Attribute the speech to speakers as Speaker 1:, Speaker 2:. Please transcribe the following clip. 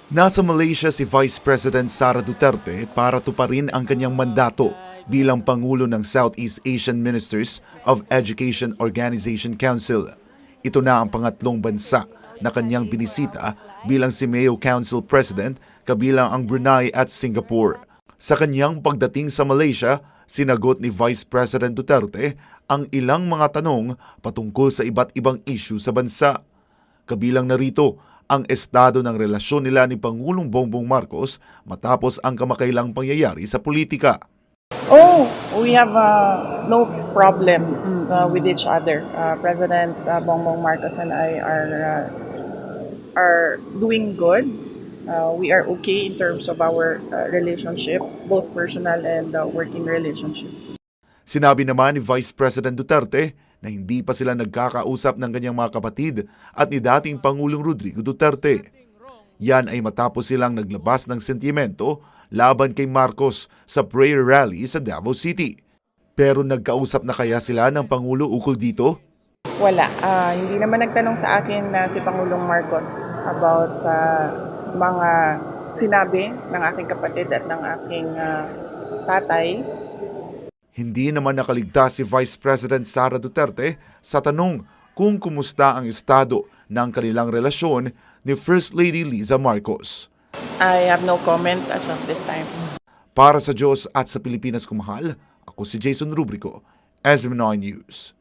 Speaker 1: Nasa Malaysia si Vice President Sara Duterte para tuparin ang kanyang mandato bilang Pangulo ng Southeast Asian Ministers of Education Organization Council. Ito na ang pangatlong bansa na kanyang binisita bilang CIMEO Council President kabilang ang Brunei at Singapore. Sa kanyang pagdating sa Malaysia, sinagot ni Vice President Duterte ang ilang mga tanong patungkol sa iba't ibang issue sa bansa. Kabilang narito ang estado ng relasyon nila ni Pangulong Bongbong Marcos matapos ang kamakailang pangyayari sa politika.
Speaker 2: We have no problem with each other. President Bongbong Marcos and I are doing good. We are okay in terms of our relationship, both personal and working relationship.
Speaker 1: Sinabi naman ni Vice President Duterte na hindi pa sila nagkakausap ng kanyang mga kapatid at ni dating Pangulong Rodrigo Duterte. Yan ay matapos silang naglabas ng sentimento laban kay Marcos sa prayer rally sa Davao City. Pero nagkausap na kaya sila ng Pangulo ukol dito?
Speaker 2: Wala. Hindi naman nagtanong sa akin si Pangulong Marcos about sa mga sinabi ng aking kapatid at ng aking tatay.
Speaker 1: Hindi naman nakaligtas si Vice President Sara Duterte sa tanong kung kumusta ang estado ng kanilang relasyon ni First Lady Liza Marcos.
Speaker 2: I have no comment as of this time.
Speaker 1: Para sa Diyos at sa Pilipinas kumahal, ako si Jason Rubrico, SB9 News.